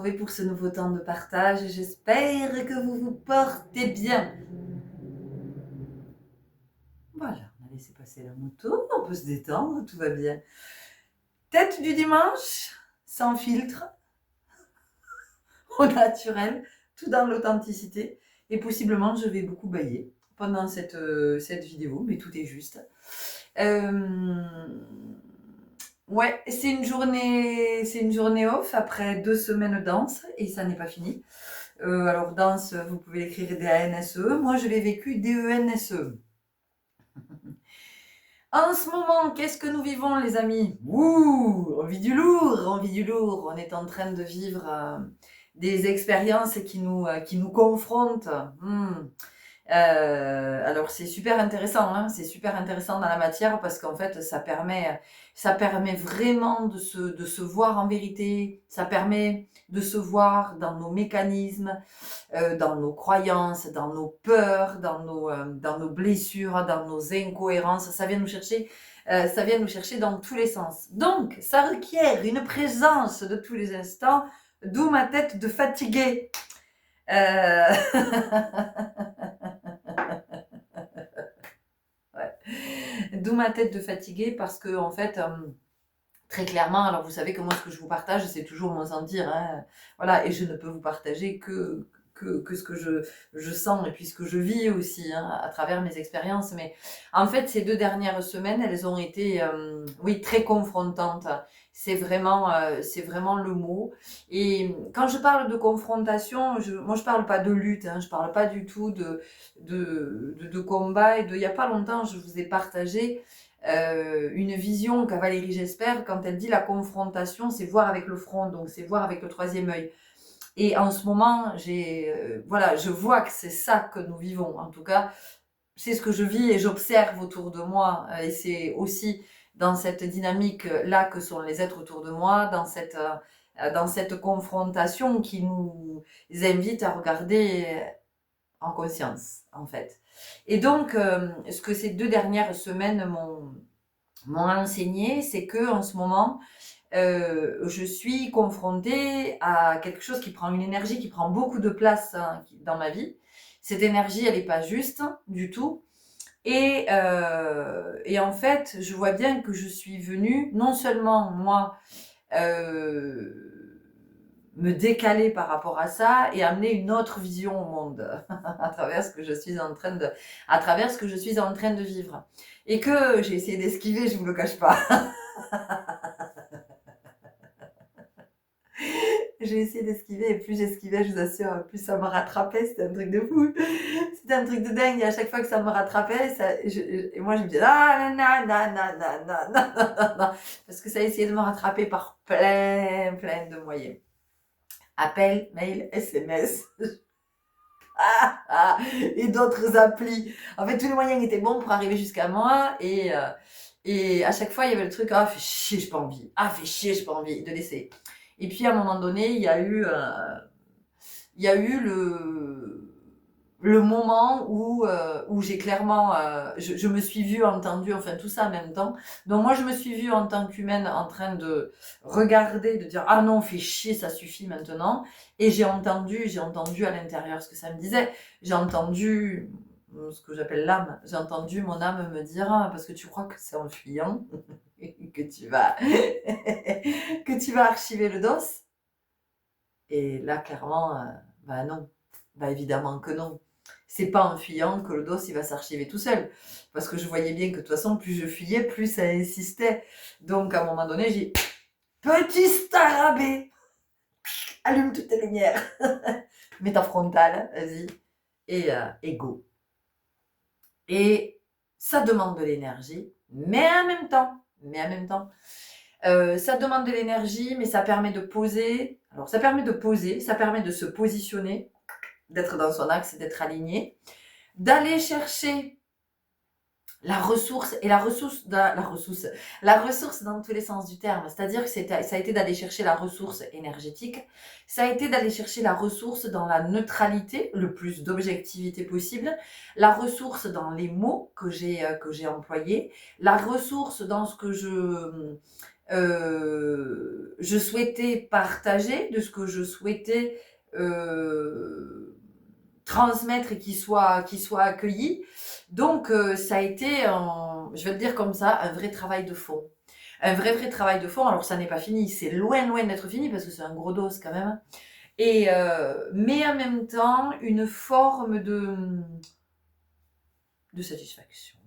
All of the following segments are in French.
retrouver pour ce nouveau temps de partage. J'espère que vous vous portez bien. Voilà, on a laissé passer la moto, on peut se détendre, tout va bien. Tête du dimanche, sans filtre, au naturel, tout dans l'authenticité. Et possiblement, je vais beaucoup bailler pendant cette vidéo, mais tout est juste. Ouais, c'est une journée off après 2 semaines danse et ça n'est pas fini. Alors danse, vous pouvez l'écrire D-A-N-S-E. Moi, je l'ai vécu D-E-N-S-E. En ce moment, qu'est-ce que nous vivons, les amis? Ouh, on vit du lourd, on vit du lourd. On est en train de vivre des expériences qui nous confrontent. Alors c'est super intéressant, hein, c'est super intéressant dans la matière parce qu'en fait ça permet vraiment de se voir en vérité, ça permet de se voir dans nos mécanismes, dans nos croyances, dans nos peurs, dans nos blessures, dans nos incohérences, ça vient nous chercher dans tous les sens. Donc ça requiert une présence de tous les instants, d'où ma tête de fatiguée. D'où ma tête de fatiguée parce que en fait, très clairement, alors vous savez que moi ce que je vous partage, c'est toujours mon sentir, hein, voilà, et je ne peux vous partager que ce que je sens et puis ce que je vis aussi, hein, à travers mes expériences. Mais en fait, ces 2 dernières semaines, elles ont été, oui, très confrontantes. C'est vraiment le mot. Et quand je parle de confrontation, moi je parle pas de lutte, hein, je parle pas du tout de combat. Il y a pas longtemps, je vous ai partagé une vision qu'a Valérie Jesper quand elle dit la confrontation, c'est voir avec le front, donc c'est voir avec le troisième œil. Et en ce moment, voilà, je vois que c'est ça que nous vivons. En tout cas, c'est ce que je vis et j'observe autour de moi. Et c'est aussi dans cette dynamique-là que sont les êtres autour de moi, dans cette confrontation qui nous invite à regarder en conscience, en fait. Et donc, ce que ces 2 dernières semaines m'ont enseigné, c'est que en ce moment, je suis confrontée à quelque chose qui prend une énergie qui prend beaucoup de place, hein, dans ma vie. Cette énergie, elle n'est pas juste du tout. Et en fait, je vois bien que je suis venue, non seulement moi, me décaler par rapport à ça et amener une autre vision au monde à travers ce que je suis en train de vivre. Et que j'ai essayé d'esquiver, je vous le cache pas. J'ai essayé d'esquiver et plus j'esquivais, je vous assure, plus ça me rattrapait. C'était un truc de fou. C'était un truc de dingue. Et à chaque fois que ça me rattrapait, et moi je me disais ah non, non, non, non, non, non, non, non, parce que ça essayait de me rattraper par plein de moyens. Appel, mail, SMS. Et d'autres applis. En fait, tous les moyens étaient bons pour arriver jusqu'à moi. Et à chaque fois, il y avait le truc, ah, fais chier, j'ai pas envie. Ah, fais chier, j'ai pas envie de laisser. Et puis, à un moment donné, il y a eu le moment où j'ai clairement, je me suis vue, entendue, enfin tout ça en même temps. Donc moi, je me suis vue en tant qu'humaine en train de regarder, de dire ah non, fais chier, ça suffit maintenant. Et j'ai entendu à l'intérieur ce que ça me disait. J'ai entendu ce que j'appelle l'âme. J'ai entendu mon âme me dire ah, parce que tu crois que c'est en fuyant que tu vas que tu vas archiver le dos. Et là, clairement, bah non. Bah évidemment que non. C'est pas en fuyant que le dos il va s'archiver tout seul. Parce que je voyais bien que de toute façon, plus je fuyais, plus ça insistait. Donc à un moment donné, j'ai petit starabé, allume toutes tes lumières. Mets ta frontale, vas-y. Et go. Et ça demande de l'énergie, mais en même temps, ça demande de l'énergie, mais ça permet de poser. Alors ça permet de poser, ça permet de se positionner, d'être dans son axe, d'être aligné, d'aller chercher la ressource dans tous les sens du terme. C'est-à-dire que ça a été d'aller chercher la ressource énergétique, ça a été d'aller chercher la ressource dans la neutralité, le plus d'objectivité possible, la ressource dans les mots que j'ai employés, la ressource dans ce que je souhaitais partager, de ce que je souhaitais transmettre et qui soit accueilli. Donc, ça a été, je vais le dire comme ça, un vrai travail de fond. Un vrai travail de fond. Alors, ça n'est pas fini, c'est loin d'être fini parce que c'est un gros dos quand même. Et, mais en même temps, une forme de satisfaction,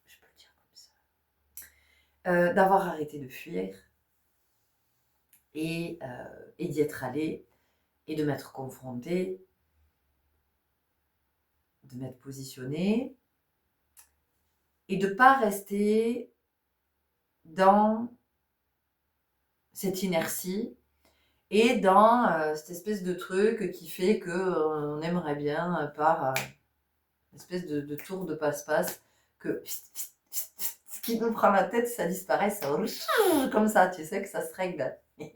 je peux le dire comme ça, d'avoir arrêté de fuir et d'y être allé et de m'être confrontée, de m'être positionnée et de ne pas rester dans cette inertie et dans cette espèce de truc qui fait qu'on aimerait bien par une espèce de tour de passe-passe que ce qui nous prend la tête, ça disparaît, ça comme ça, tu sais que ça se règle. Ben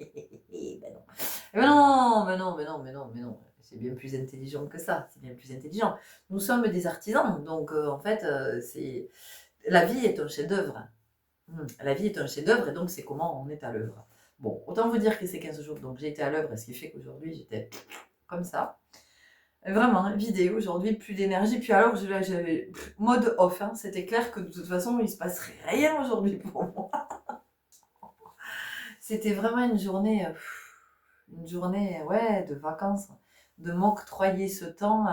non. Mais non, mais non, mais non, mais non, mais non. C'est bien plus intelligent que ça, c'est bien plus intelligent. Nous sommes des artisans, donc en fait, c'est la vie est un chef-d'œuvre. La vie est un chef-d'œuvre et donc c'est comment on est à l'œuvre. Bon, autant vous dire que c'est 15 jours, donc j'ai été à l'œuvre, ce qui fait qu'aujourd'hui j'étais comme ça. Vraiment, vidée aujourd'hui, plus d'énergie. Puis alors, j'avais mode off. Hein. C'était clair que de toute façon, il se passerait rien aujourd'hui pour moi. C'était vraiment une journée, ouais, de vacances, de m'octroyer ce temps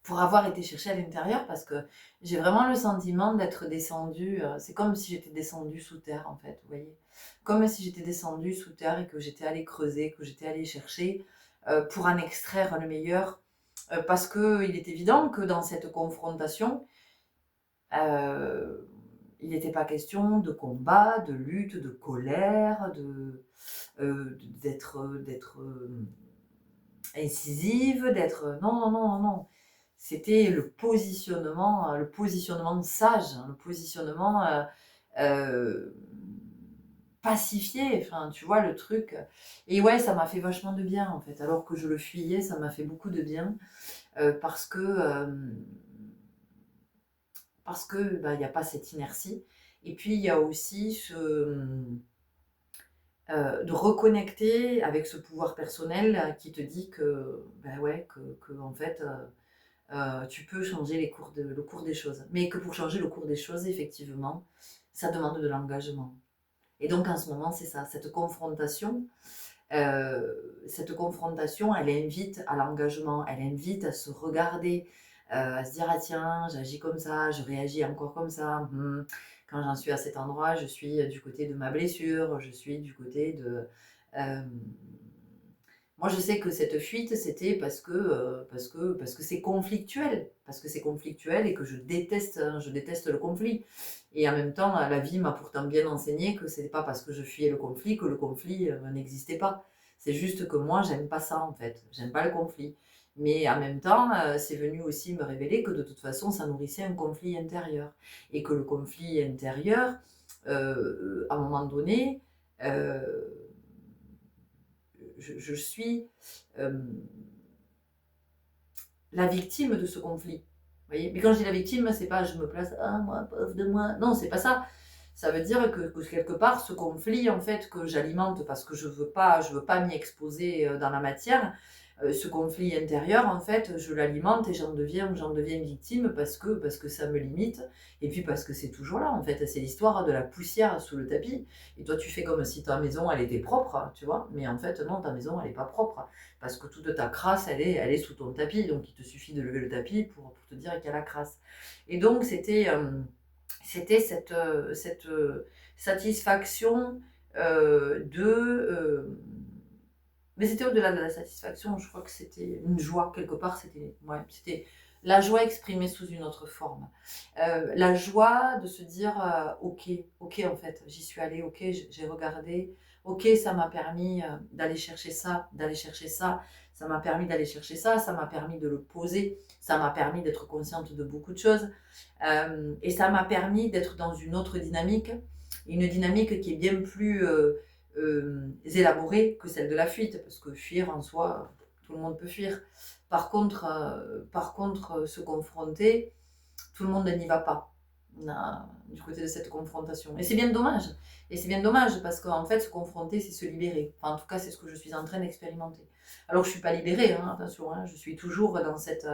pour avoir été chercher à l'intérieur, parce que j'ai vraiment le sentiment d'être descendue. C'est comme si j'étais descendue sous terre, en fait, vous voyez. Comme si j'étais descendue sous terre et que j'étais allée creuser, que j'étais allée chercher pour en extraire le meilleur. Parce qu'il est évident que dans cette confrontation, il n'était pas question de combat, de lutte, de colère, d'être incisive, d'être... Non, non, non, non. C'était le positionnement sage, hein, le positionnement pacifié, enfin, tu vois, le truc. Et ouais, ça m'a fait vachement de bien, en fait. Alors que je le fuyais, ça m'a fait beaucoup de bien. Parce que bah, y a pas cette inertie. Et puis, il y a aussi de reconnecter avec ce pouvoir personnel qui te dit que, bah ouais, que en fait, tu peux changer le cours des choses. Mais que pour changer le cours des choses, effectivement, ça demande de l'engagement. Et donc, en ce moment, c'est ça, cette confrontation, elle invite à l'engagement, elle invite à se regarder, à se dire, ah tiens, j'agis comme ça, je réagis encore comme ça. Quand j'en suis à cet endroit, je suis du côté de ma blessure, je suis du côté de... euh, moi, je sais que cette fuite, c'était parce que c'est conflictuel, et que je déteste le conflit. Et en même temps, la vie m'a pourtant bien enseigné que c'est pas parce que je fuyais le conflit que le conflit n'existait pas. C'est juste que moi, j'aime pas ça en fait. J'aime pas le conflit. Mais en même temps, c'est venu aussi me révéler que de toute façon, ça nourrissait un conflit intérieur. Et que le conflit intérieur, à un moment donné, euh, je suis la victime de ce conflit. Vous voyez. Mais quand je dis la victime, c'est pas je me place, ah moi, pauvre de moi. Non, c'est pas ça. Ça veut dire que quelque part, ce conflit, en fait, que j'alimente parce que je veux pas m'y exposer dans la matière, ce conflit intérieur, en fait, je l'alimente et j'en deviens victime parce que ça me limite. Et puis parce que c'est toujours là, en fait. C'est l'histoire de la poussière sous le tapis. Et toi, tu fais comme si ta maison, elle était propre, tu vois. Mais en fait, non, ta maison, elle n'est pas propre. Parce que toute ta crasse, elle est sous ton tapis. Donc, il te suffit de lever le tapis pour te dire qu'il y a la crasse. Et donc, c'était cette satisfaction mais c'était au-delà de la satisfaction, je crois que c'était une joie quelque part, c'était la joie exprimée sous une autre forme. La joie de se dire, ok, ok en fait, j'y suis allée, ok, j'ai regardé, ok, ça m'a permis d'aller chercher ça, ça m'a permis d'aller chercher ça, ça m'a permis de le poser, ça m'a permis d'être consciente de beaucoup de choses, et ça m'a permis d'être dans une dynamique qui est bien plus élaborée que celle de la fuite, parce que fuir en soi, tout le monde peut fuir. Par contre, se confronter, tout le monde n'y va pas. du côté de cette confrontation. Et c'est bien dommage. Et c'est bien dommage parce qu'en fait, se confronter, c'est se libérer. Enfin, en tout cas, c'est ce que je suis en train d'expérimenter. Alors, je ne suis pas libérée, hein, attention, hein, je suis toujours dans cette...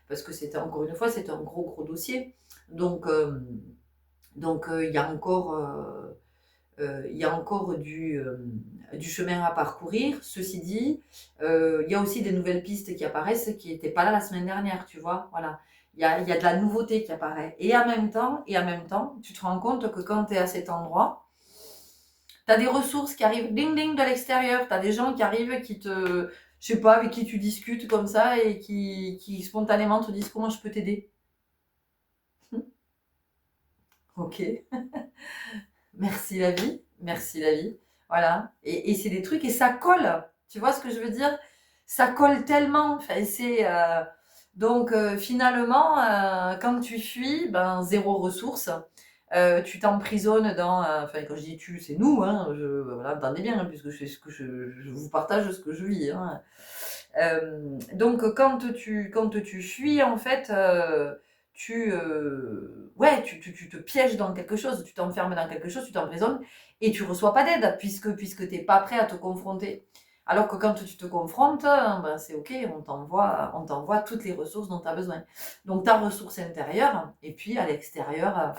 parce que c'est encore une fois, c'est un gros, gros dossier. Donc, il y a encore... il y a encore du chemin à parcourir. Ceci dit, il y a aussi des nouvelles pistes qui apparaissent qui n'étaient pas là la semaine dernière, tu vois. Voilà. Il y a de la nouveauté qui apparaît. Et en même temps, tu te rends compte que quand tu es à cet endroit, tu as des ressources qui arrivent ding ding de l'extérieur. Tu as des gens qui arrivent qui te, je sais pas, avec qui tu discutes comme ça et qui spontanément te disent comment je peux t'aider. Ok. Merci la vie, merci la vie. Voilà. Et c'est des trucs, et ça colle. Tu vois ce que je veux dire? Ça colle tellement. Enfin, donc finalement, quand tu fuis, ben, zéro ressource. Tu t'emprisonnes dans... enfin, quand je dis tu, c'est nous. Hein, voilà, entendez bien, hein, puisque je vous partage ce que je vis. Hein. Donc quand tu fuis, en fait... ouais, tu te pièges dans quelque chose, tu t'enfermes dans quelque chose, tu t'emprisonnes et tu reçois pas d'aide puisque t'es pas prêt à te confronter. Alors que quand tu te confrontes, ben c'est ok, on t'envoie toutes les ressources dont tu as besoin. Donc ta ressource intérieure, et puis à l'extérieur,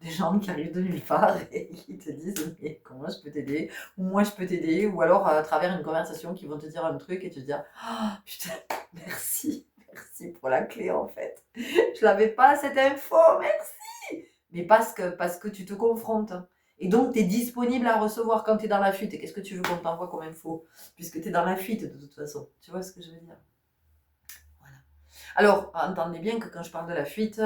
des gens qui arrivent de nulle part et qui te disent mais comment je peux t'aider, ou moi je peux t'aider, ou alors à travers une conversation qui vont te dire un truc et te dire oh, putain, merci. Merci pour la clé en fait. Je l'avais pas cette info, merci. Mais parce que tu te confrontes. Et donc tu es disponible à recevoir quand tu es dans la fuite. Et qu'est-ce que tu veux qu'on t'envoie comme info? Puisque tu es dans la fuite de toute façon. Tu vois ce que je veux dire? Voilà. Alors, entendez bien que quand je parle de la fuite,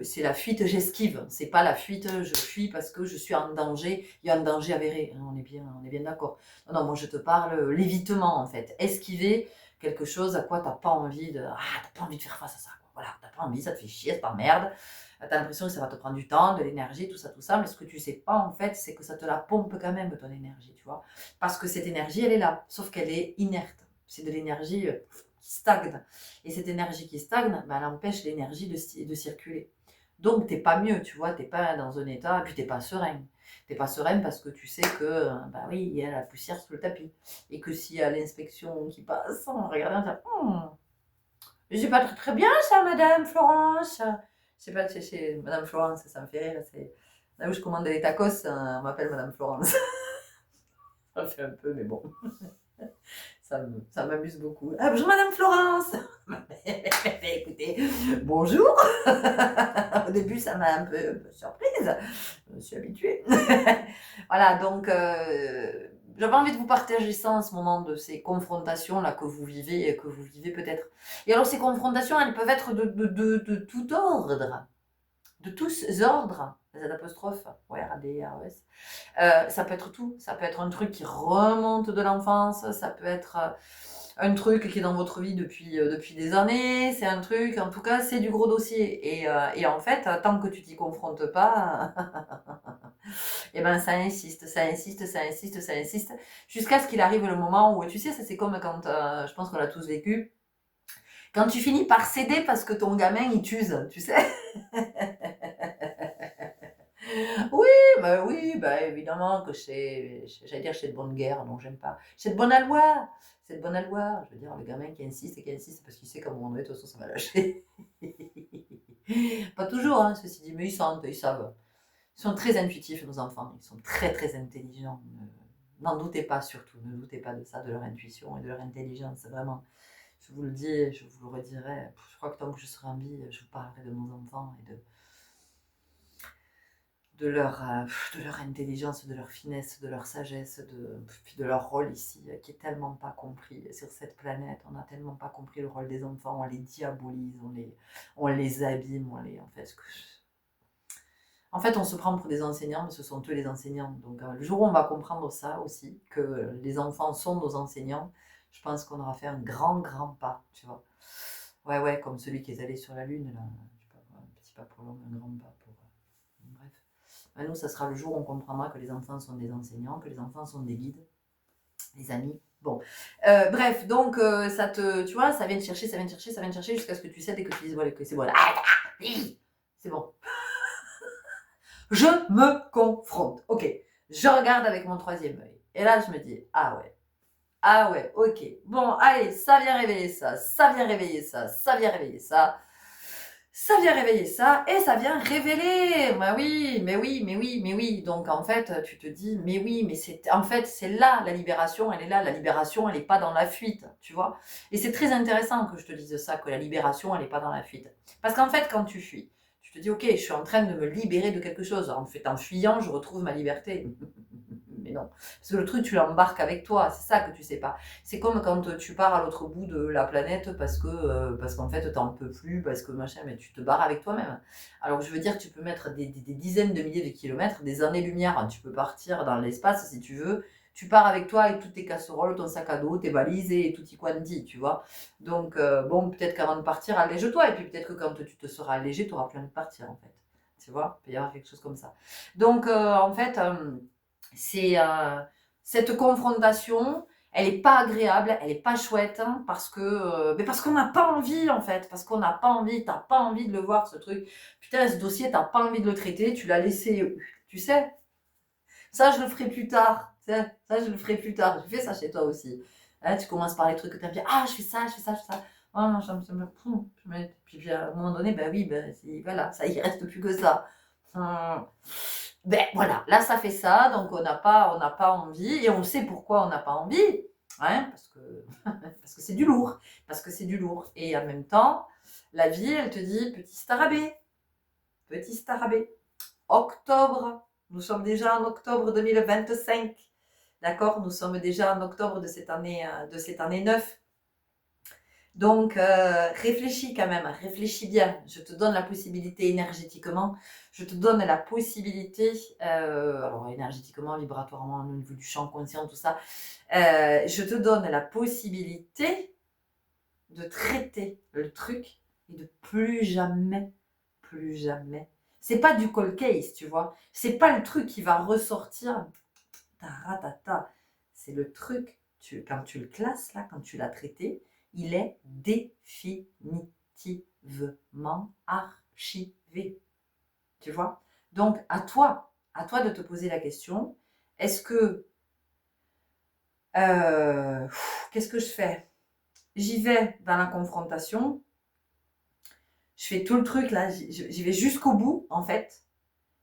c'est la fuite, j'esquive. C'est pas la fuite, je fuis parce que je suis en danger. Il y a un danger avéré. Hein, on est bien d'accord. Non, non, moi je te parle l'évitement en fait. Esquiver quelque chose à quoi t'as pas envie de. Ah, t'as pas envie de faire face à ça. Quoi. Voilà, t'as pas envie, ça te fait chier, ça t'emmerde. T'as l'impression que ça va te prendre du temps, de l'énergie, tout ça. Mais ce que tu sais pas en fait, c'est que ça te la pompe quand même ton énergie, tu vois. Parce que cette énergie, elle est là, sauf qu'elle est inerte. C'est de l'énergie qui stagne. Et cette énergie qui stagne, ben, elle empêche l'énergie de circuler. Donc, t'es pas mieux, tu vois, t'es pas dans un état, et puis t'es pas serein. T'es pas serein parce que tu sais que, bah oui, il y a la poussière sous le tapis. Et que s'il y a l'inspection qui passe, on regarde, on dit, c'est pas très, très bien ça, Madame Florence. Je sais pas, chez Madame Florence, ça me fait rire. C'est là où je commande les tacos, on m'appelle Madame Florence. Ça fait un peu, mais bon. Ça m'amuse beaucoup. Ah, bonjour Madame Florence. Écoutez, bonjour. Au début, ça m'a un peu surprise. Je me suis habituée. Voilà, donc j'avais envie de vous partager ça en ce moment, de ces confrontations-là que vous vivez et que vous vivez peut-être. Et alors, ces confrontations, elles peuvent être de tout ordre, de tous ordres. Z apostrophe, ouais, R-A-D-R-E-S. Ça peut être tout. Ça peut être un truc qui remonte de l'enfance. Ça peut être un truc qui est dans votre vie depuis des années. C'est un truc, en tout cas, c'est du gros dossier. Et en fait, tant que tu t'y confrontes pas, et ben ça insiste, ça insiste, ça insiste, ça insiste, jusqu'à ce qu'il arrive le moment où, tu sais, ça c'est comme quand, je pense qu'on l'a tous vécu, quand tu finis par céder parce que ton gamin il t'use, tu sais. Oui, bah évidemment que j'allais dire c'est de bonne guerre, non j'aime pas. C'est de bonne aloi, c'est de bonne aloi. Je veux dire, le gamin qui insiste parce qu'il sait qu'à un moment donné, de toute façon, ça va lâcher. Pas toujours, hein, ceci dit, mais ils sentent, ils savent. Ils sont très intuitifs, nos enfants, ils sont très très intelligents. N'en doutez pas surtout, ne doutez pas de ça, de leur intuition et de leur intelligence, vraiment. Je vous le dis, je vous le redirai. Je crois que tant que je serai en vie, je vous parlerai de nos enfants et de leur intelligence, de leur finesse, de leur sagesse, puis de leur rôle ici, qui est tellement pas compris sur cette planète. On n'a tellement pas compris le rôle des enfants, on les diabolise, on les abîme, en fait, on se prend pour des enseignants, mais ce sont eux les enseignants. Donc, le jour où on va comprendre ça aussi, que les enfants sont nos enseignants, je pense qu'on aura fait un grand, grand pas, tu vois. Ouais, ouais, comme celui qui est allé sur la Lune, là. Je sais pas, un petit pas pour l'homme, un grand pas pour... Bref. Ben, nous, ça sera le jour où on comprendra que les enfants sont des enseignants, que les enfants sont des guides, des amis. Bon, bref, donc tu vois, ça vient te chercher, ça vient te chercher, ça vient te chercher jusqu'à ce que tu cèdes et que tu dises, voilà, que c'est voilà. c'est bon. Je me confronte. Ok, je regarde avec mon troisième œil. Et là, je me dis, ah ouais, ok. Bon, allez, ça vient réveiller ça, ça vient réveiller ça, ça vient réveiller ça. Ça vient réveiller ça et ça vient révéler. Bah oui, mais oui, mais oui, mais oui. Donc en fait, tu te dis, mais oui, mais c'est en fait, c'est là la libération, elle est là. La libération, elle n'est pas dans la fuite, tu vois. Et c'est très intéressant que je te dise ça, que la libération, elle n'est pas dans la fuite. Parce qu'en fait, quand tu fuis, tu te dis, ok, je suis en train de me libérer de quelque chose. En fait, en fuyant, je retrouve ma liberté. Mais non, parce que le truc, tu l'embarques avec toi, c'est ça que tu sais pas. C'est comme quand tu pars à l'autre bout de la planète parce qu'en fait, t'en peux plus, parce que machin, mais tu te barres avec toi-même. Alors, je veux dire, tu peux mettre des dizaines de milliers de kilomètres, des années-lumière, tu peux partir dans l'espace si tu veux. Tu pars avec toi avec toutes tes casseroles, ton sac à dos, tes valises et tout y quanti, tu vois. Donc, bon, peut-être qu'avant de partir, allège-toi, et puis peut-être que quand tu te seras allégé, tu auras plus envie de partir, en fait. Tu vois, il peut y avoir quelque chose comme ça. Donc, en fait, c'est cette confrontation, elle n'est pas agréable, elle n'est pas chouette, hein, mais parce qu'on n'a pas envie en fait, parce qu'on n'a pas envie, t'as pas envie de le voir ce truc. Putain, ce dossier, t'as pas envie de le traiter, tu l'as laissé, tu sais. Ça, je le ferai plus tard. Ça, je le ferai plus tard. Je fais ça chez toi aussi. Hein, tu commences par les trucs que tu as dit. Ah, je fais ça, je fais ça, je fais ça. Oh, non, puis à un moment donné, ben oui, voilà, ça, il reste plus que ça. Ben voilà, là ça fait ça, donc on n'a pas envie, et on sait pourquoi on n'a pas envie, hein, parce que c'est du lourd, parce que c'est du lourd. Et en même temps, la vie, elle te dit, petit starabé, octobre, nous sommes déjà en octobre 2025, d'accord, nous sommes déjà en octobre de cette année 9. Donc, réfléchis quand même, réfléchis bien. Je te donne la possibilité énergétiquement, je te donne la possibilité, alors énergétiquement, vibratoirement, au niveau du champ conscient, tout ça, je te donne la possibilité de traiter le truc et de plus jamais, plus jamais. C'est pas du cold case, tu vois. C'est pas le truc qui va ressortir, taratata. C'est le truc, quand tu le classes là, quand tu l'as traité, il est définitivement archivé. Tu vois? Donc, à toi de te poser la question, est-ce que, qu'est-ce que je fais? J'y vais dans la confrontation, je fais tout le truc là, j'y vais jusqu'au bout en fait,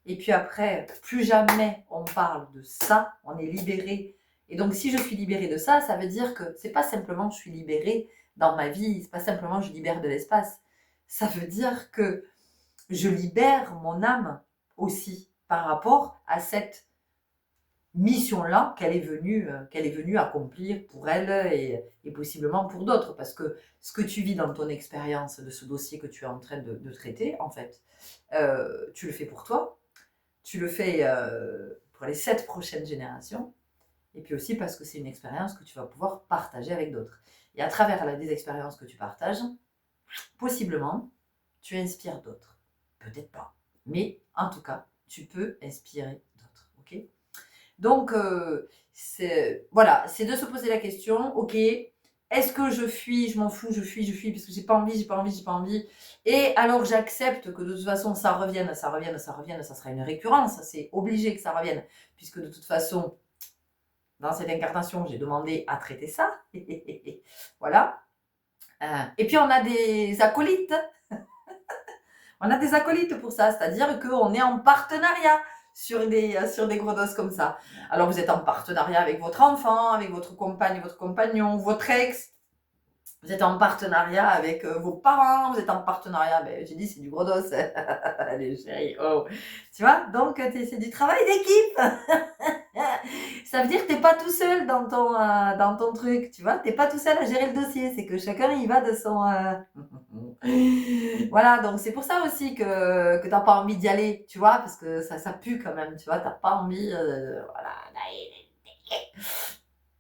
et puis après, plus jamais on parle de ça, on est libéré. Et donc, si je suis libérée de ça, ça veut dire que c'est pas simplement je suis libérée dans ma vie, c'est pas simplement je libère de l'espace. Ça veut dire que je libère mon âme aussi par rapport à cette mission-là qu'elle est venue accomplir pour elle et possiblement pour d'autres. Parce que ce que tu vis dans ton expérience de ce dossier que tu es en train de traiter, en fait, tu le fais pour toi, tu le fais pour les 7 prochaines générations, et puis aussi parce que c'est une expérience que tu vas pouvoir partager avec d'autres. Et à travers des expériences que tu partages, possiblement, tu inspires d'autres. Peut-être pas, mais en tout cas, tu peux inspirer d'autres. Ok? Donc, voilà, c'est de se poser la question, ok, est-ce que je fuis, je m'en fous, je fuis, parce que j'ai pas envie, j'ai pas envie, j'ai pas envie. Et alors j'accepte que de toute façon ça revienne, ça revienne, ça revienne, ça sera une récurrence, c'est obligé que ça revienne, puisque de toute façon, dans cette incarnation, j'ai demandé à traiter ça. Voilà. Et puis on a des acolytes. On a des acolytes pour ça, c'est-à-dire qu'on est en partenariat sur des gros dos comme ça. Alors vous êtes en partenariat avec votre enfant, avec votre compagne, votre compagnon, votre ex. Vous êtes en partenariat avec vos parents, vous êtes en partenariat, ben, j'ai dit c'est du gros dos. Allez chérie, oh. Tu vois, donc c'est du travail d'équipe. Ça veut dire que t'es pas tout seul dans ton truc, tu vois, t'es pas tout seul à gérer le dossier, c'est que chacun y va de son... Voilà, donc c'est pour ça aussi que t'as pas envie d'y aller, tu vois, parce que ça pue quand même, tu vois, t'as pas envie... voilà.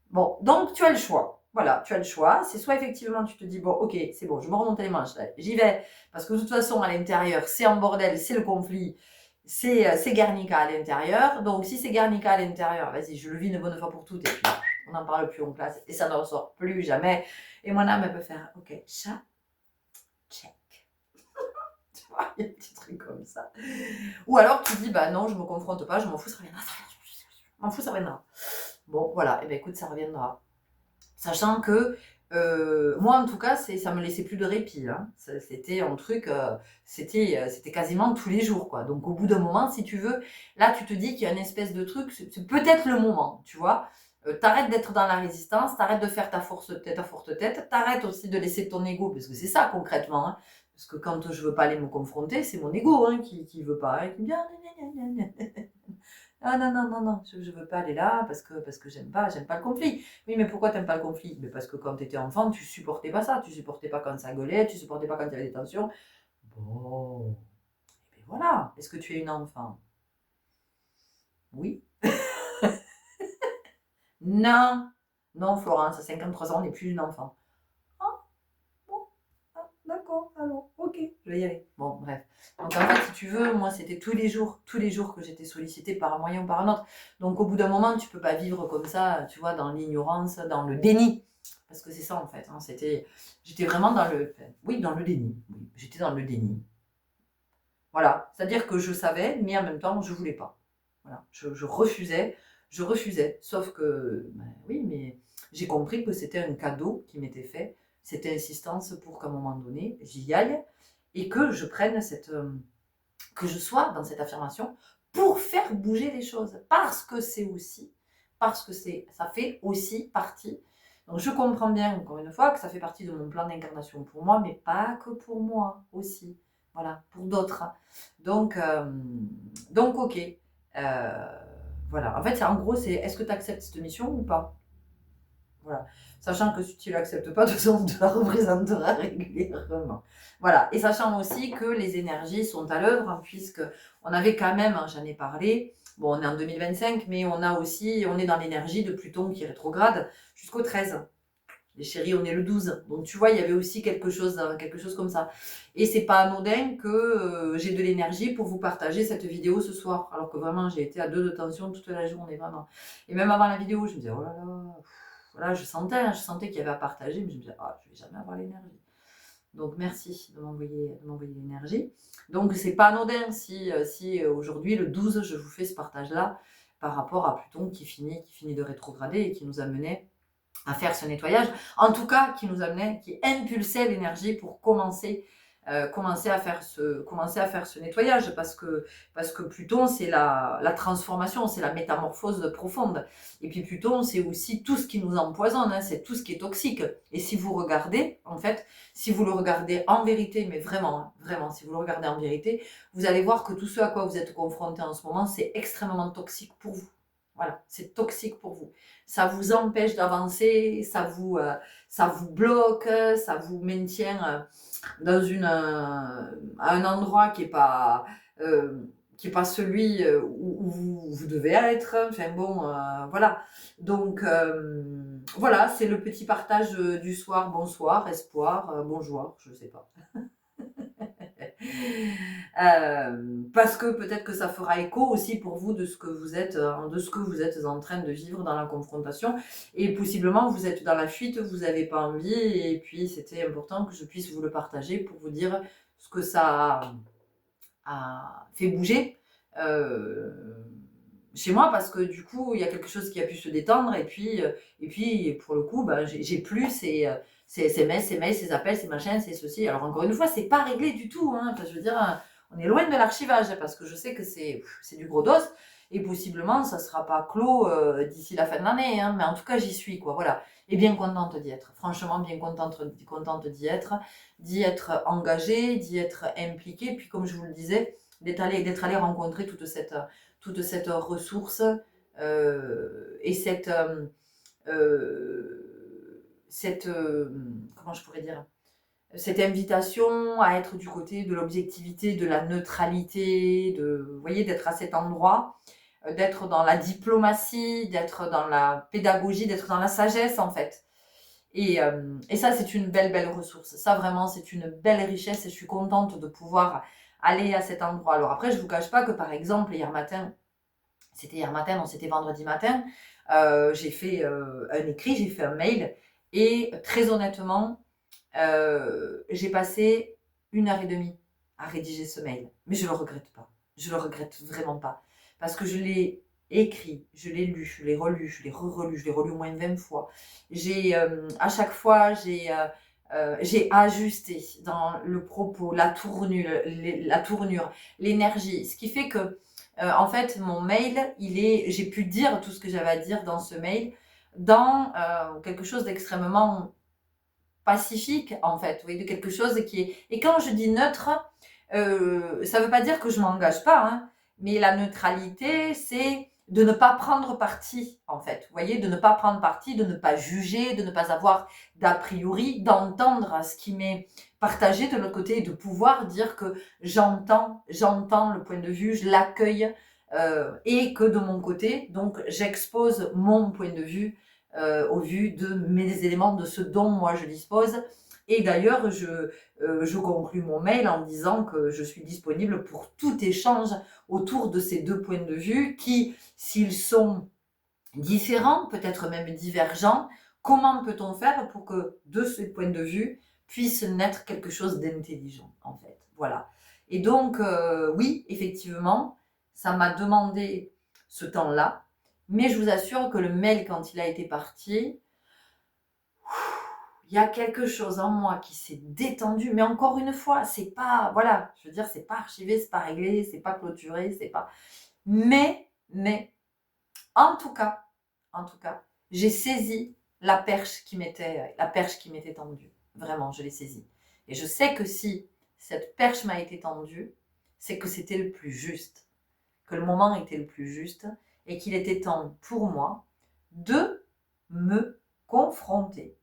Bon, donc tu as le choix. Voilà, tu as le choix. C'est soit effectivement tu te dis, bon, ok, c'est bon, je me remonte les manches, là, j'y vais, parce que de toute façon, à l'intérieur, c'est en bordel, c'est le conflit, c'est Guernica à l'intérieur. Donc si c'est Guernica à l'intérieur, vas-y, je le vis une bonne fois pour toutes, et puis on n'en parle plus en classe, et ça ne ressort plus jamais. Et mon âme, elle peut faire, ok, chat, check. vois, il y a des petits trucs comme ça. Ou alors tu dis, bah non, je me confronte pas, je m'en fous, ça reviendra, je m'en fous, ça reviendra. Bon, voilà, et ben écoute, ça reviendra. Sachant que moi, en tout cas, ça me laissait plus de répit. Hein. C'était un truc, c'était quasiment tous les jours, quoi. Donc, au bout d'un moment, si tu veux, là, tu te dis qu'il y a une espèce de truc, c'est peut-être le moment, tu vois. T'arrêtes d'être dans la résistance, t'arrêtes de faire ta forte tête, t'arrêtes aussi de laisser ton ego, parce que c'est ça concrètement. Hein. Parce que quand je veux pas aller me confronter, c'est mon ego hein, qui veut pas, hein, qui me dit ah non, non, non, non, je veux pas aller là parce que j'aime pas le conflit. Oui, mais pourquoi t'aimes pas le conflit? Mais parce que quand tu étais enfant, tu supportais pas ça. Tu supportais pas quand ça gueulait, tu supportais pas quand il y avait des tensions. Bon, et bien voilà. Est-ce que tu es une enfant? Oui. Non. Non, Florence, à 53 ans, on n'est plus une enfant. Ah, bon, ah, d'accord, alors, ok, je vais y aller. Bon, bref. Donc en fait, si tu veux, moi, c'était tous les jours que j'étais sollicitée par un moyen ou par un autre. Donc au bout d'un moment, tu peux pas vivre comme ça, tu vois, dans l'ignorance, dans le déni. Parce que c'est ça en fait. Hein, j'étais vraiment dans oui, dans le déni. Oui, j'étais dans le déni. Voilà. C'est-à-dire que je savais, mais en même temps, je voulais pas. Voilà. Je refusais. Sauf que, ben, oui, mais j'ai compris que c'était un cadeau qui m'était fait. C'était insistance pour qu'à un moment donné, j'y aille et que je prenne que je sois dans cette affirmation pour faire bouger les choses. Parce que ça fait aussi partie. Donc je comprends bien, encore une fois, que ça fait partie de mon plan d'incarnation pour moi, mais pas que pour moi aussi. Voilà, pour d'autres. Donc ok. Voilà. En fait, en gros, c'est est-ce que tu acceptes cette mission ou pas? Voilà. Sachant que si tu ne l'acceptes pas, de toute façon, on te la représentera régulièrement. Voilà. Et sachant aussi que les énergies sont à l'œuvre, hein, puisque on avait quand même, hein, j'en ai parlé, bon, on est en 2025, mais on est dans l'énergie de Pluton qui est rétrograde jusqu'au 13. Les chéris, on est le 12. Donc tu vois, il y avait aussi quelque chose comme ça. Et c'est pas anodin que j'ai de l'énergie pour vous partager cette vidéo ce soir. Alors que vraiment, j'ai été à 2 de tension toute la journée, vraiment. Et même avant la vidéo, je me disais, oh là là, voilà, je sentais qu'il y avait à partager, mais je me disais, ah, je vais jamais avoir l'énergie. Donc merci de m'envoyer l'énergie. Donc c'est pas anodin si aujourd'hui, le 12, je vous fais ce partage-là par rapport à Pluton qui finit de rétrograder et qui nous amenait à faire ce nettoyage. En tout cas, qui impulsait l'énergie pour commencer à faire ce nettoyage parce que Pluton, c'est la transformation, c'est la métamorphose profonde. Et puis Pluton, c'est aussi tout ce qui nous empoisonne, hein, c'est tout ce qui est toxique. Et si vous regardez, en fait, si vous le regardez en vérité, mais vraiment, hein, vraiment, si vous le regardez en vérité, vous allez voir que tout ce à quoi vous êtes confronté en ce moment, c'est extrêmement toxique pour vous. Voilà, c'est toxique pour vous. Ça vous empêche d'avancer, ça vous bloque, ça vous maintient à un endroit qui est pas celui où vous devez être. Enfin bon, voilà. Donc voilà, c'est le petit partage du soir. Bonsoir, espoir, bonjour, je sais pas. Parce que peut-être que ça fera écho aussi pour vous de ce que vous êtes en train de vivre dans la confrontation et possiblement vous êtes dans la fuite, vous n'avez pas envie et puis c'était important que je puisse vous le partager pour vous dire ce que ça a fait bouger chez moi parce que du coup il y a quelque chose qui a pu se détendre et puis pour le coup bah, j'ai plus ces mails, ces appels, ces machins, c'est ceci. Alors encore une fois, c'est pas réglé du tout. Hein. Enfin, je veux dire, on est loin de l'archivage parce que je sais que c'est du gros dos et possiblement ça sera pas clos d'ici la fin de l'année. Hein. Mais en tout cas, j'y suis quoi. Voilà. Et bien contente d'y être. Franchement, bien contente d'y être engagée, d'y être impliquée. Puis comme je vous le disais, d'être allée rencontrer toute cette ressource et comment je pourrais dire, cette invitation à être du côté de l'objectivité, de la neutralité, vous voyez, d'être à cet endroit, d'être dans la diplomatie, d'être dans la pédagogie, d'être dans la sagesse en fait. Et ça, c'est une belle ressource. Ça, vraiment, c'est une belle richesse et je suis contente de pouvoir aller à cet endroit. Alors après, je ne vous cache pas que, par exemple, c'était vendredi matin, j'ai fait un écrit, j'ai fait un mail et très honnêtement, j'ai passé 1h30 à rédiger ce mail. Mais je le regrette pas. Je le regrette vraiment pas. Parce que je l'ai écrit, je l'ai lu, je l'ai relu, je l'ai re-relu, je l'ai relu au moins 20 fois. À chaque fois, j'ai ajusté dans le propos, la tournure, l'énergie. Ce qui fait que, en fait, mon mail, j'ai pu dire tout ce que j'avais à dire dans ce mail dans quelque chose d'extrêmement pacifique, en fait, vous voyez, de quelque chose qui est... Et quand je dis neutre, ça ne veut pas dire que je m'engage pas, hein, mais la neutralité, c'est de ne pas prendre parti, en fait. Vous voyez, de ne pas prendre parti, de ne pas juger, de ne pas avoir d'a priori, d'entendre ce qui m'est partagé de l'autre côté et de pouvoir dire que j'entends le point de vue, je l'accueille et que de mon côté, donc j'expose mon point de vue au vu de mes éléments, de ce dont moi je dispose. Et d'ailleurs, je conclus mon mail en disant que je suis disponible pour tout échange autour de ces deux points de vue qui, s'ils sont différents, peut-être même divergents, comment peut-on faire pour que de ces points de vue puisse naître quelque chose d'intelligent, en fait. Voilà. Et donc, oui, effectivement, ça m'a demandé ce temps-là, mais je vous assure que le mail, quand il a été parti, il y a quelque chose en moi qui s'est détendu. Mais encore une fois, c'est pas, voilà, je veux dire, c'est pas archivé, c'est pas réglé, c'est pas clôturé, c'est pas. Mais, en tout cas, j'ai saisi la perche qui m'était tendue. Vraiment, je l'ai saisie. Et je sais que si cette perche m'a été tendue, c'est que c'était le plus juste, que le moment était le plus juste et qu'il était temps pour moi de me confronter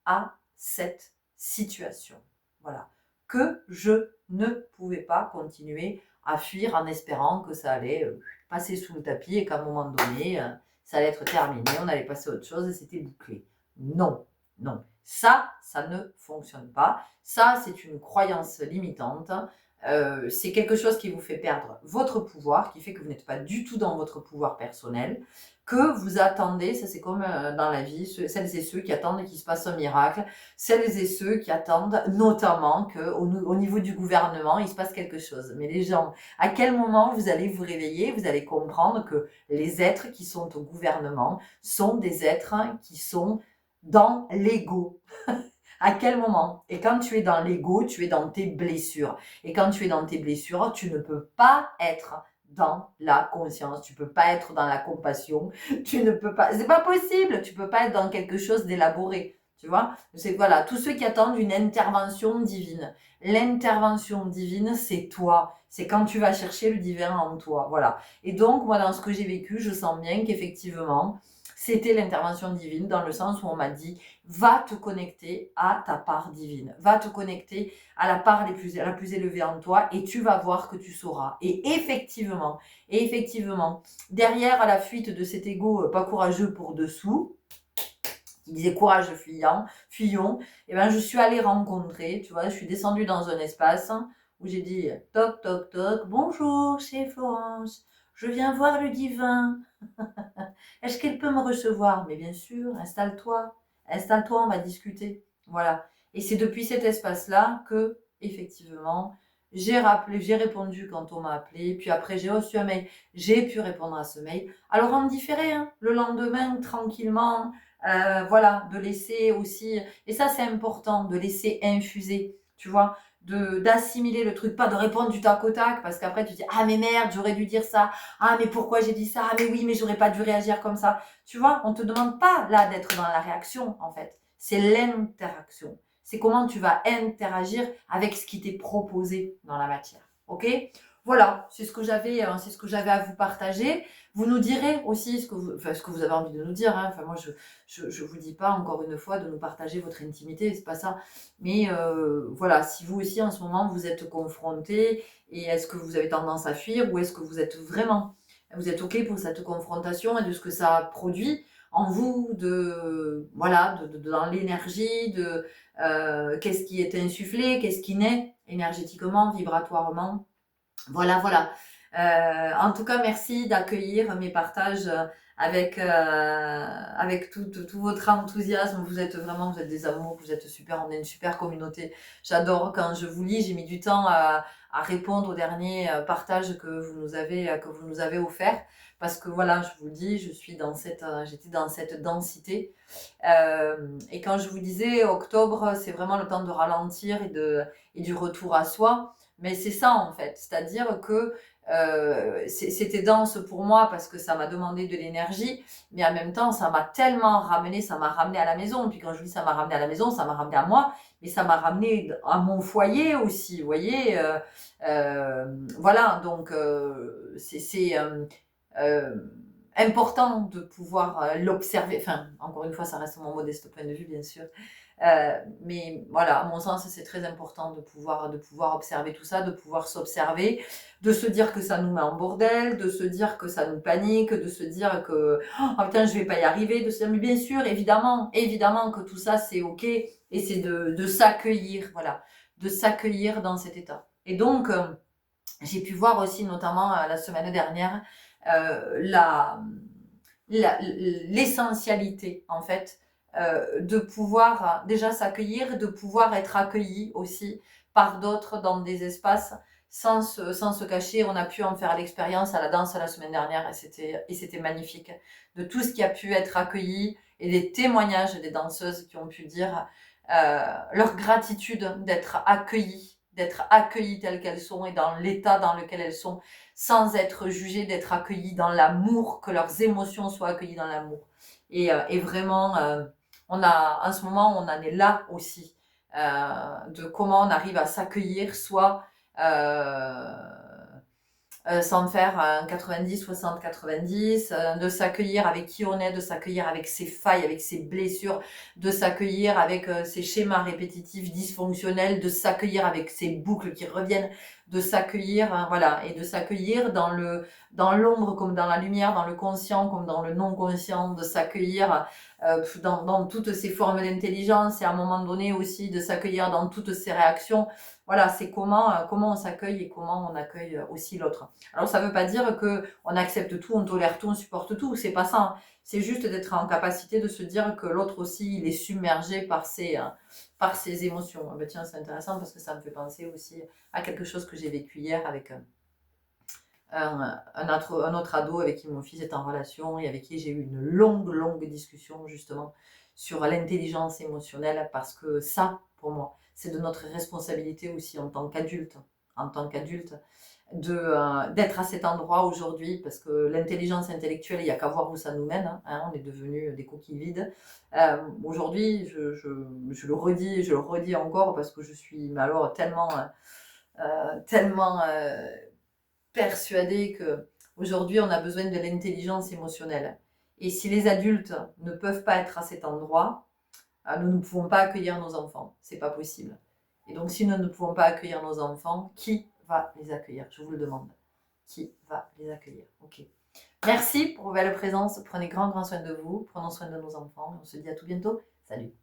à cette situation. Voilà. Que je ne pouvais pas continuer à fuir en espérant que ça allait passer sous le tapis et qu'à un moment donné, ça allait être terminé, on allait passer à autre chose et c'était bouclé. Non, non. Ça ne fonctionne pas. Ça, c'est une croyance limitante. C'est quelque chose qui vous fait perdre votre pouvoir, qui fait que vous n'êtes pas du tout dans votre pouvoir personnel, que vous attendez, ça c'est comme dans la vie, celles et ceux qui attendent qu'il se passe un miracle, celles et ceux qui attendent notamment qu'au niveau du gouvernement, il se passe quelque chose. Mais les gens, à quel moment vous allez vous réveiller, vous allez comprendre que les êtres qui sont au gouvernement sont des êtres qui sont dans l'ego. À quel moment? Et quand tu es dans l'ego, tu es dans tes blessures. Et quand tu es dans tes blessures, tu ne peux pas être dans la conscience, tu peux pas être dans la compassion, tu ne peux pas, c'est pas possible, tu peux pas être dans quelque chose d'élaboré, tu vois? C'est voilà, tous ceux qui attendent une intervention divine. L'intervention divine, c'est toi. C'est quand tu vas chercher le divin en toi, voilà. Et donc, moi, dans ce que j'ai vécu, je sens bien qu'effectivement, c'était l'intervention divine dans le sens où on m'a dit va te connecter à ta part divine, va te connecter à la part la plus élevée en toi et tu vas voir que tu sauras. Et effectivement, derrière à la fuite de cet ego pas courageux pour dessous, qui disait courage fuyons, et ben je suis allée rencontrer, tu vois, je suis descendue dans un espace où j'ai dit toc toc toc, bonjour chez Florence, je viens voir le divin. Est-ce qu'elle peut me recevoir? Mais bien sûr, installe-toi, on va discuter. Voilà. Et c'est depuis cet espace-là que, effectivement, j'ai répondu quand on m'a appelé, puis après j'ai reçu un mail, j'ai pu répondre à ce mail. Alors en différé, hein, le lendemain, tranquillement, voilà, de laisser aussi, et ça c'est important, de laisser infuser, tu vois, d'assimiler le truc, pas de répondre du tac au tac, parce qu'après tu dis, ah mais merde, j'aurais dû dire ça, ah mais pourquoi j'ai dit ça, ah mais oui, mais j'aurais pas dû réagir comme ça, tu vois, on te demande pas là d'être dans la réaction en fait, c'est l'interaction, c'est comment tu vas interagir avec ce qui t'est proposé dans la matière, ok? Voilà, c'est ce que j'avais à vous partager. Vous nous direz aussi ce que vous avez envie de nous dire, hein. Enfin, moi, je vous dis pas encore une fois de nous partager votre intimité, c'est pas ça. Mais voilà, si vous aussi en ce moment vous êtes confrontés, et est-ce que vous avez tendance à fuir ou est-ce que vous êtes OK pour cette confrontation et de ce que ça produit en vous, voilà, dans l'énergie, qu'est-ce qui est insufflé, qu'est-ce qui naît énergétiquement, vibratoirement. Voilà. En tout cas, merci d'accueillir mes partages avec tout votre enthousiasme. Vous êtes des amours, vous êtes super, on est une super communauté. J'adore quand je vous lis, j'ai mis du temps à répondre au dernier partage que vous nous avez offert. Parce que voilà, je vous le dis, j'étais dans cette densité. Et quand je vous disais octobre, c'est vraiment le temps de ralentir et du retour à soi. Mais c'est ça en fait, c'est-à-dire que c'était dense pour moi parce que ça m'a demandé de l'énergie, mais en même temps, ça m'a tellement ramené, ça m'a ramené à la maison. Puis quand je dis ça m'a ramené à la maison, ça m'a ramené à moi, mais ça m'a ramené à mon foyer aussi, vous voyez. Voilà, donc c'est euh, important de pouvoir l'observer. Enfin, encore une fois, ça reste mon modeste point de vue, bien sûr. Mais voilà, à mon sens, c'est très important de pouvoir observer tout ça, de pouvoir s'observer, de se dire que ça nous met en bordel, de se dire que ça nous panique, de se dire que oh putain, je vais pas y arriver, de se dire mais bien sûr, évidemment que tout ça c'est ok et c'est de s'accueillir, voilà, de s'accueillir dans cet état. Et donc, j'ai pu voir aussi, notamment la semaine dernière, l'essentialité en fait de pouvoir déjà s'accueillir, de pouvoir être accueilli aussi par d'autres dans des espaces sans se cacher. On a pu en faire l'expérience à la danse la semaine dernière et c'était magnifique. De tout ce qui a pu être accueilli et des témoignages des danseuses qui ont pu dire leur gratitude d'être accueillies telles qu'elles sont et dans l'état dans lequel elles sont, sans être jugées, d'être accueillies dans l'amour, que leurs émotions soient accueillies dans l'amour. Et vraiment, en ce moment, on en est là aussi, de comment on arrive à s'accueillir, soit sans me faire un 90, 60, 90, de s'accueillir avec qui on est, de s'accueillir avec ses failles, avec ses blessures, de s'accueillir avec ses schémas répétitifs dysfonctionnels, de s'accueillir avec ses boucles qui reviennent, de s'accueillir, hein, voilà, et de s'accueillir dans l'ombre comme dans la lumière, dans le conscient comme dans le non conscient, de s'accueillir dans toutes ces formes d'intelligence et à un moment donné aussi de s'accueillir dans toutes ces réactions. Voilà, c'est comment on s'accueille et comment on accueille aussi l'autre. Alors ça ne veut pas dire que on accepte tout, on tolère tout, on supporte tout, c'est pas ça, hein. C'est juste d'être en capacité de se dire que l'autre aussi, il est submergé par ses émotions. Ah ben tiens, c'est intéressant parce que ça me fait penser aussi à quelque chose que j'ai vécu hier avec un autre ado avec qui mon fils est en relation et avec qui j'ai eu une longue discussion justement sur l'intelligence émotionnelle, parce que ça, pour moi, c'est de notre responsabilité aussi en tant qu'adulte, d'être à cet endroit aujourd'hui, parce que l'intelligence intellectuelle, il n'y a qu'à voir où ça nous mène, hein, on est devenus des coquilles vides. Aujourd'hui, je le redis encore, parce que je suis mais alors tellement persuadée que aujourd'hui on a besoin de l'intelligence émotionnelle. Et si les adultes ne peuvent pas être à cet endroit, nous ne pouvons pas accueillir nos enfants. C'est pas possible. Et donc, si nous ne pouvons pas accueillir nos enfants, qui va les accueillir? Je vous le demande. Qui va les accueillir? Ok. Merci pour vos belles présences. Prenez grand soin de vous. Prenons soin de nos enfants. On se dit à tout bientôt. Salut.